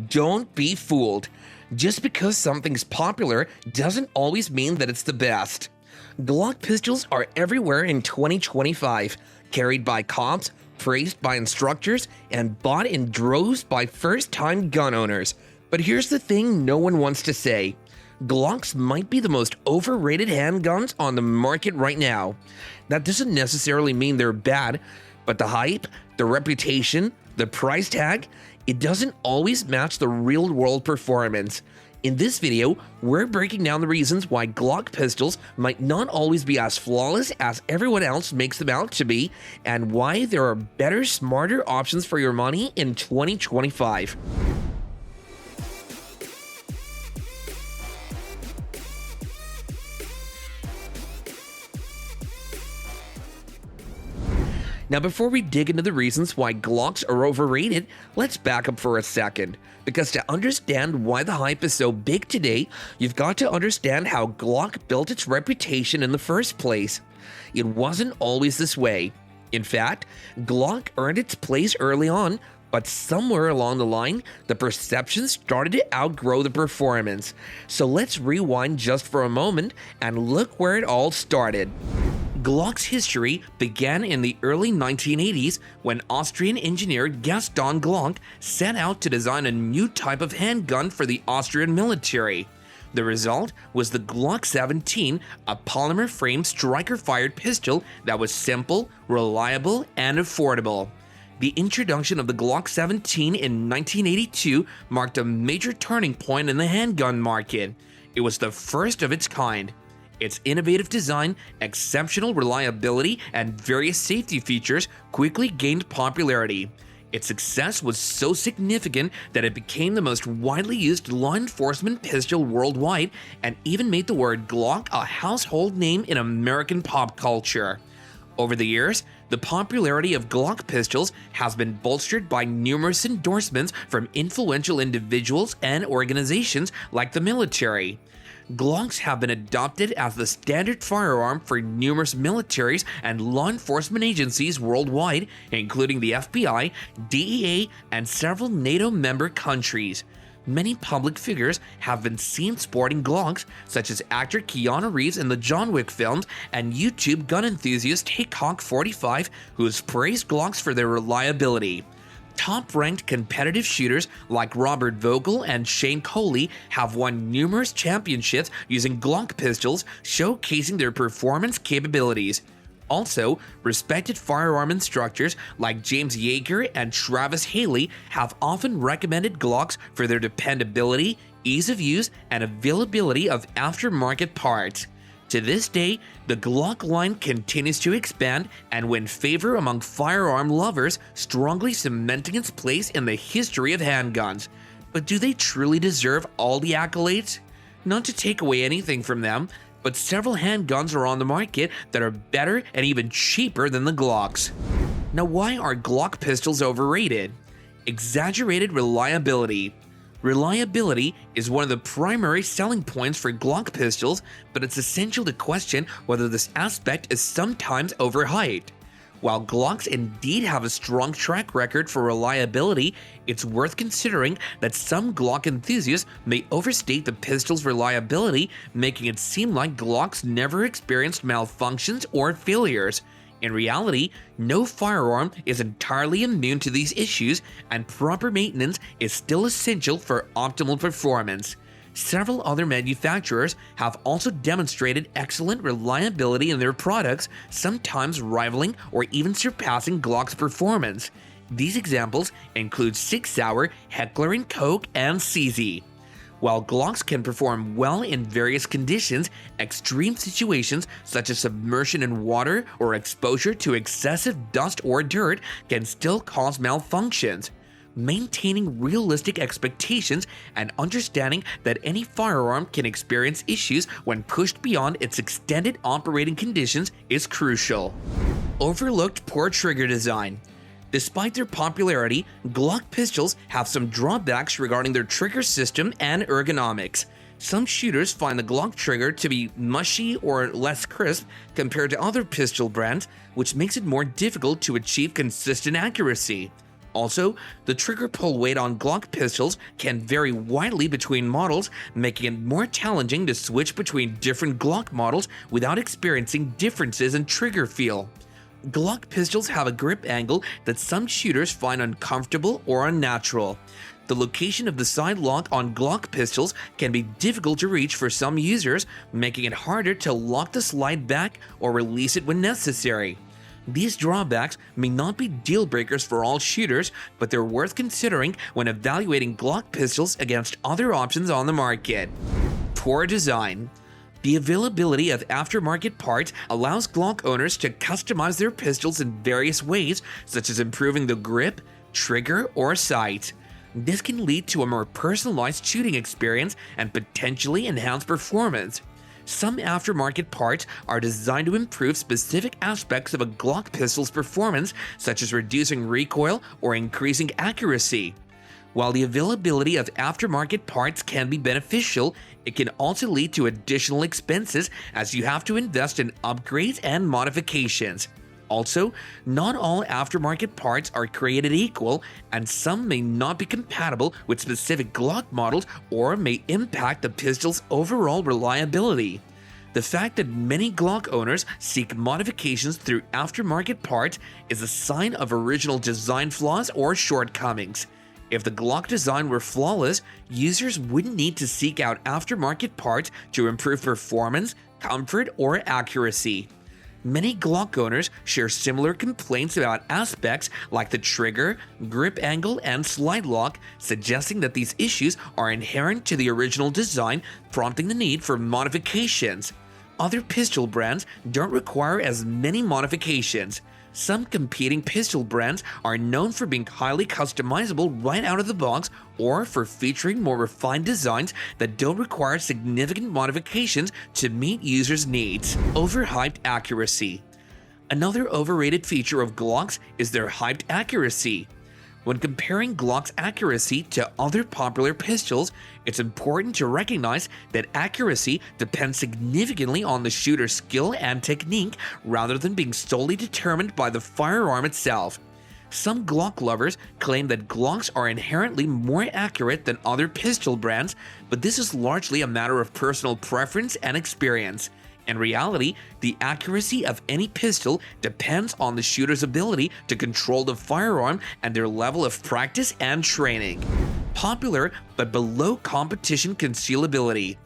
Don't be fooled. Just because something's popular doesn't always mean that it's the best. Glock pistols are everywhere in 2025, carried by cops, praised by instructors, and bought in droves by first-time gun owners. But here's the thing no one wants to say. Glocks might be the most overrated handguns on the market right now. That doesn't necessarily mean they're bad, but the hype, the reputation, the price tag, it doesn't always match the real-world performance. In this video, we're breaking down the reasons why Glock pistols might not always be as flawless as everyone else makes them out to be, and why there are better, smarter options for your money in 2025. Now, before we dig into the reasons why Glocks are overrated, let's back up for a second. Because to understand why the hype is so big today, you've got to understand how Glock built its reputation in the first place. It wasn't always this way. In fact, Glock earned its place early on, but somewhere along the line, the perception started to outgrow the performance. So let's rewind just for a moment and look where it all started. Glock's history began in the early 1980s when Austrian engineer Gaston Glock set out to design a new type of handgun for the Austrian military. The result was the Glock 17, a polymer-framed striker-fired pistol that was simple, reliable, and affordable. The introduction of the Glock 17 in 1982 marked a major turning point in the handgun market. It was the first of its kind. Its innovative design, exceptional reliability, and various safety features quickly gained popularity. Its success was so significant that it became the most widely used law enforcement pistol worldwide and even made the word Glock a household name in American pop culture. Over the years, the popularity of Glock pistols has been bolstered by numerous endorsements from influential individuals and organizations like the military. Glocks have been adopted as the standard firearm for numerous militaries and law enforcement agencies worldwide, including the FBI, DEA, and several NATO member countries. Many public figures have been seen sporting Glocks, such as actor Keanu Reeves in the John Wick films and YouTube gun enthusiast Haycock45, who has praised Glocks for their reliability. Top-ranked competitive shooters like Robert Vogel and Shane Coley have won numerous championships using Glock pistols, showcasing their performance capabilities. Also, respected firearm instructors like James Yeager and Travis Haley have often recommended Glocks for their dependability, ease of use, and availability of aftermarket parts. To this day, the Glock line continues to expand and win favor among firearm lovers, strongly cementing its place in the history of handguns. But do they truly deserve all the accolades? Not to take away anything from them, but several handguns are on the market that are better and even cheaper than the Glocks. Now, why are Glock pistols overrated? Exaggerated reliability. Reliability is one of the primary selling points for Glock pistols, but it's essential to question whether this aspect is sometimes overhyped. While Glocks indeed have a strong track record for reliability, it's worth considering that some Glock enthusiasts may overstate the pistol's reliability, making it seem like Glocks never experienced malfunctions or failures. In reality, no firearm is entirely immune to these issues, and proper maintenance is still essential for optimal performance. Several other manufacturers have also demonstrated excellent reliability in their products, sometimes rivaling or even surpassing Glock's performance. These examples include Sig Sauer, Heckler & Koch, and CZ. While Glocks can perform well in various conditions, extreme situations such as submersion in water or exposure to excessive dust or dirt can still cause malfunctions. Maintaining realistic expectations and understanding that any firearm can experience issues when pushed beyond its extended operating conditions is crucial. Overlooked poor trigger design. Despite their popularity, Glock pistols have some drawbacks regarding their trigger system and ergonomics. Some shooters find the Glock trigger to be mushy or less crisp compared to other pistol brands, which makes it more difficult to achieve consistent accuracy. Also, the trigger pull weight on Glock pistols can vary widely between models, making it more challenging to switch between different Glock models without experiencing differences in trigger feel. Glock pistols have a grip angle that some shooters find uncomfortable or unnatural. The location of the side lock on Glock pistols can be difficult to reach for some users, making it harder to lock the slide back or release it when necessary. These drawbacks may not be deal breakers for all shooters, but they're worth considering when evaluating Glock pistols against other options on the market. Poor design. The availability of aftermarket parts allows Glock owners to customize their pistols in various ways, such as improving the grip, trigger, or sight. This can lead to a more personalized shooting experience and potentially enhance performance. Some aftermarket parts are designed to improve specific aspects of a Glock pistol's performance, such as reducing recoil or increasing accuracy. While the availability of aftermarket parts can be beneficial, it can also lead to additional expenses as you have to invest in upgrades and modifications. Also, not all aftermarket parts are created equal, and some may not be compatible with specific Glock models or may impact the pistol's overall reliability. The fact that many Glock owners seek modifications through aftermarket parts is a sign of original design flaws or shortcomings. If the Glock design were flawless, users wouldn't need to seek out aftermarket parts to improve performance, comfort, or accuracy. Many Glock owners share similar complaints about aspects like the trigger, grip angle, and slide lock, suggesting that these issues are inherent to the original design, prompting the need for modifications. Other pistol brands don't require as many modifications. Some competing pistol brands are known for being highly customizable right out of the box or for featuring more refined designs that don't require significant modifications to meet users' needs. Overhyped accuracy. Another overrated feature of Glocks is their hyped accuracy. When comparing Glock's accuracy to other popular pistols, it's important to recognize that accuracy depends significantly on the shooter's skill and technique rather than being solely determined by the firearm itself. Some Glock lovers claim that Glocks are inherently more accurate than other pistol brands, but this is largely a matter of personal preference and experience. In reality, the accuracy of any pistol depends on the shooter's ability to control the firearm and their level of practice and training. Popular but below competition concealability.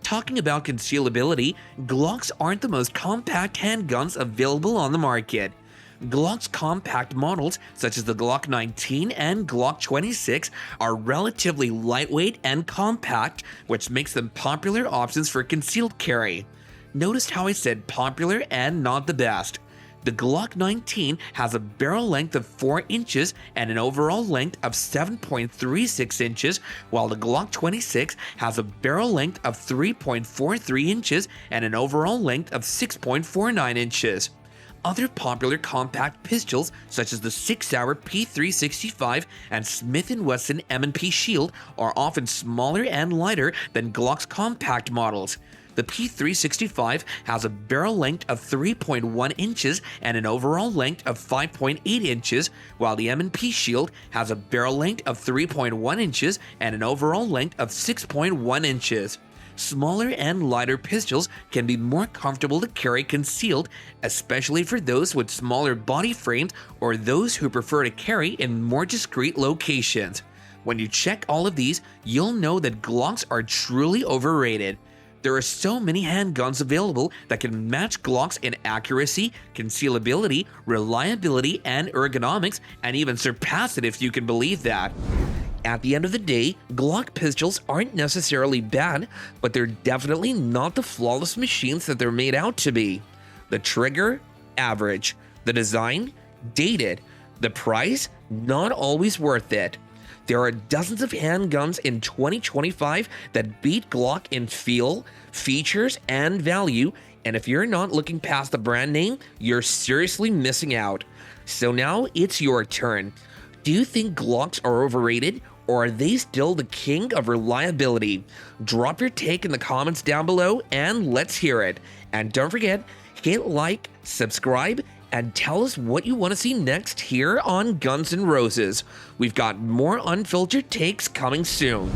Talking about concealability, Glocks aren't the most compact handguns available on the market. Glock's compact models, such as the Glock 19 and Glock 26, are relatively lightweight and compact, which makes them popular options for concealed carry. Notice how I said popular and not the best. The Glock 19 has a barrel length of 4 inches and an overall length of 7.36 inches, while the Glock 26 has a barrel length of 3.43 inches and an overall length of 6.49 inches. Other popular compact pistols, such as the 6-hour P365 and Smith & Wesson M&P Shield, are often smaller and lighter than Glock's compact models. The P365 has a barrel length of 3.1 inches and an overall length of 5.8 inches, while the M&P Shield has a barrel length of 3.1 inches and an overall length of 6.1 inches. Smaller and lighter pistols can be more comfortable to carry concealed, especially for those with smaller body frames or those who prefer to carry in more discreet locations. When you check all of these, you'll know that Glocks are truly overrated. There are so many handguns available that can match Glocks in accuracy, concealability, reliability, and ergonomics, and even surpass it if you can believe that. At the end of the day, Glock pistols aren't necessarily bad, but they're definitely not the flawless machines that they're made out to be. The trigger, average. The design, dated. The price, not always worth it. There are dozens of handguns in 2025 that beat Glock in feel, features, and value, and if you're not looking past the brand name, you're seriously missing out. So now it's your turn. Do you think Glocks are overrated, or are they still the king of reliability? Drop your take in the comments down below and let's hear it. And don't forget, hit like, subscribe, and tell us what you want to see next here on Guns N' Roses. We've got more unfiltered takes coming soon.